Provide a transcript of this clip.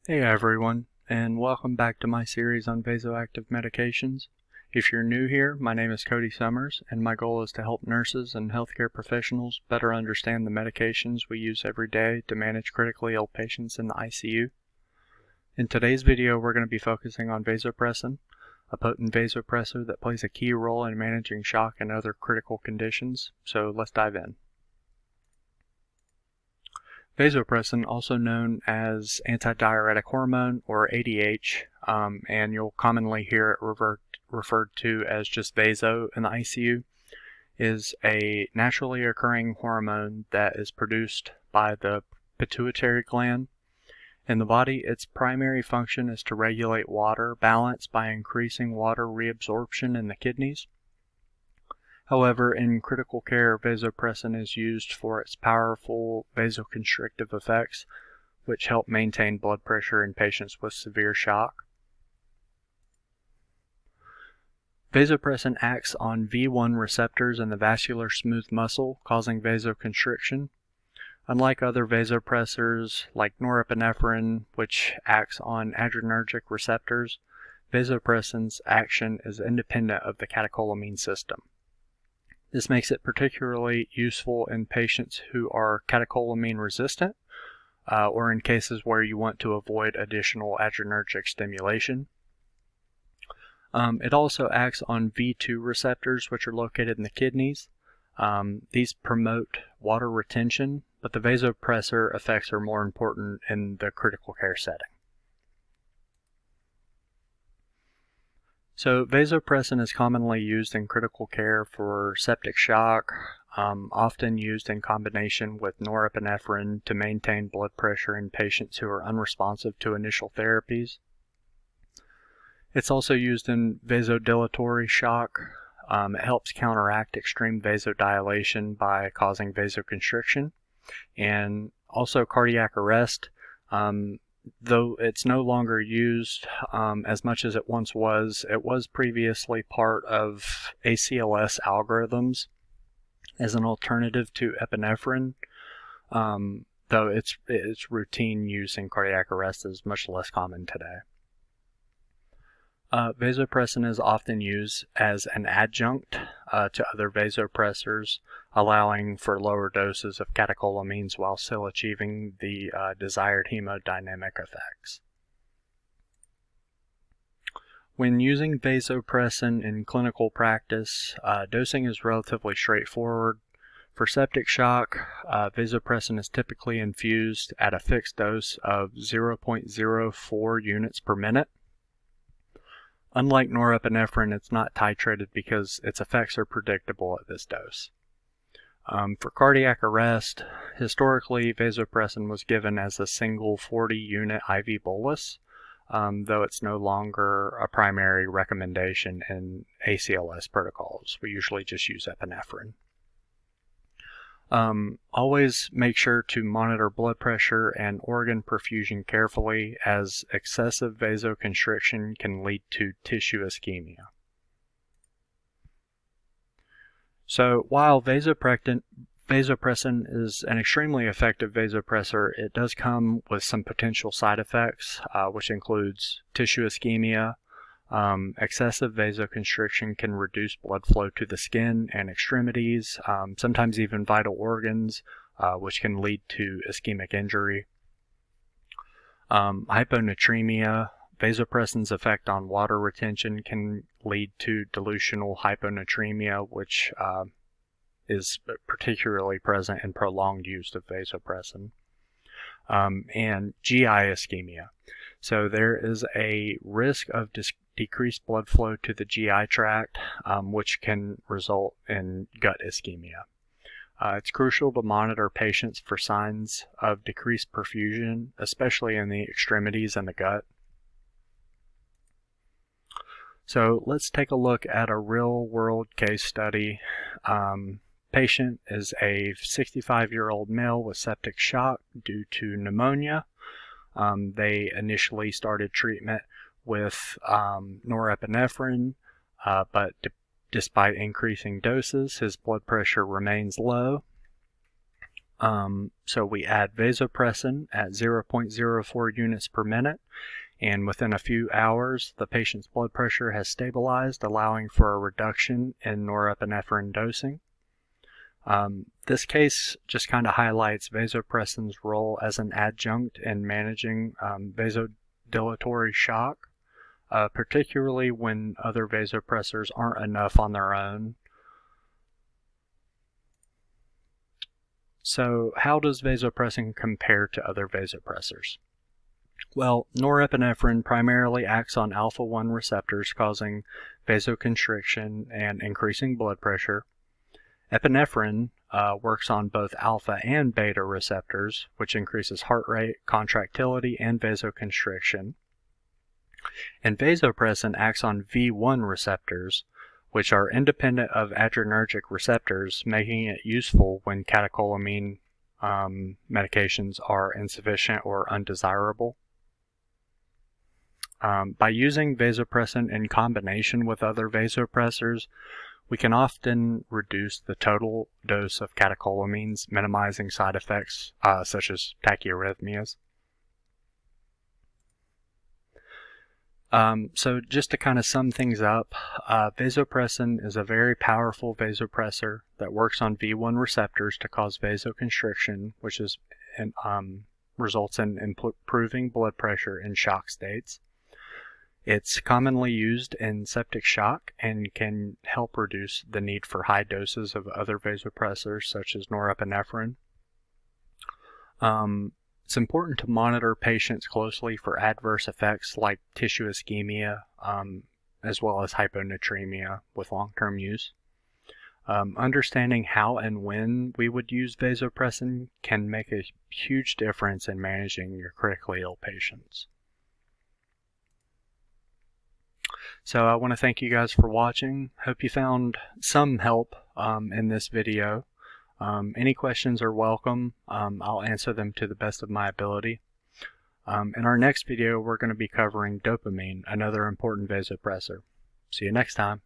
Hey everyone, and welcome back to my series on vasoactive medications. If you're new here, my name is Cody Summers, and my goal is to help nurses and healthcare professionals better understand the medications we use every day to manage critically ill patients in the ICU. In today's video, we're going to be focusing on vasopressin, a potent vasopressor that plays a key role in managing shock and other critical conditions, so let's dive in. Vasopressin, also known as antidiuretic hormone or ADH, and you'll commonly hear it referred to as just vaso in the ICU, is a naturally occurring hormone that is produced by the pituitary gland. In the body, its primary function is to regulate water balance by increasing water reabsorption in the kidneys. However, in critical care, vasopressin is used for its powerful vasoconstrictive effects, which help maintain blood pressure in patients with severe shock. Vasopressin acts on V1 receptors in the vascular smooth muscle, causing vasoconstriction. Unlike other vasopressors like norepinephrine, which acts on adrenergic receptors, vasopressin's action is independent of the catecholamine system. This makes it particularly useful in patients who are catecholamine resistant or in cases where you want to avoid additional adrenergic stimulation. It also acts on V2 receptors, which are located in the kidneys. These promote water retention, but the vasopressor effects are more important in the critical care setting. So vasopressin is commonly used in critical care for septic shock, often used in combination with norepinephrine to maintain blood pressure in patients who are unresponsive to initial therapies. It's also used in vasodilatory shock. It helps counteract extreme vasodilation by causing vasoconstriction, and also cardiac arrest. Though it's no longer used as much as it once was, it was previously part of ACLS algorithms as an alternative to epinephrine, though its routine use in cardiac arrest is much less common today. Vasopressin is often used as an adjunct to other vasopressors, allowing for lower doses of catecholamines while still achieving the desired hemodynamic effects. When using vasopressin in clinical practice, dosing is relatively straightforward. For septic shock, vasopressin is typically infused at a fixed dose of 0.04 units per minute. Unlike norepinephrine, it's not titrated because its effects are predictable at this dose. For cardiac arrest, historically vasopressin was given as a single 40-unit IV bolus, though it's no longer a primary recommendation in ACLS protocols. We usually just use epinephrine. Always make sure to monitor blood pressure and organ perfusion carefully, as excessive vasoconstriction can lead to tissue ischemia. So while vasopressin is an extremely effective vasopressor, it does come with some potential side effects, which includes tissue ischemia. Excessive vasoconstriction can reduce blood flow to the skin and extremities, sometimes even vital organs, which can lead to ischemic injury. Hyponatremia. Vasopressin's effect on water retention can lead to dilutional hyponatremia, which is particularly present in prolonged use of vasopressin. And GI ischemia. So there is a risk of decreased blood flow to the GI tract, which can result in gut ischemia. It's crucial to monitor patients for signs of decreased perfusion, especially in the extremities and the gut. So let's take a look at a real-world case study. Patient is a 65-year-old male with septic shock due to pneumonia. They initially started treatment with norepinephrine, but despite increasing doses, his blood pressure remains low. So we add vasopressin at 0.04 units per minute, and within a few hours, the patient's blood pressure has stabilized, allowing for a reduction in norepinephrine dosing. This case just kind of highlights vasopressin's role as an adjunct in managing vasodilatory shock, particularly when other vasopressors aren't enough on their own. So how does vasopressin compare to other vasopressors? Well, norepinephrine primarily acts on alpha-1 receptors, causing vasoconstriction and increasing blood pressure. Epinephrine works on both alpha and beta receptors, which increases heart rate, contractility, and vasoconstriction. And vasopressin acts on V1 receptors, which are independent of adrenergic receptors, making it useful when catecholamine medications are insufficient or undesirable. By using vasopressin in combination with other vasopressors, we can often reduce the total dose of catecholamines, minimizing side effects such as tachyarrhythmias. So just to kind of sum things up, vasopressin is a very powerful vasopressor that works on V1 receptors to cause vasoconstriction, which results in improving blood pressure in shock states. It's commonly used in septic shock and can help reduce the need for high doses of other vasopressors such as norepinephrine. It's important to monitor patients closely for adverse effects like tissue ischemia, as well as hyponatremia with long-term use. Understanding how and when we would use vasopressin can make a huge difference in managing your critically ill patients. So I want to thank you guys for watching. Hope you found some help in this video. Any questions are welcome. I'll answer them to the best of my ability. In our next video, we're going to be covering dopamine, another important vasopressor. See you next time.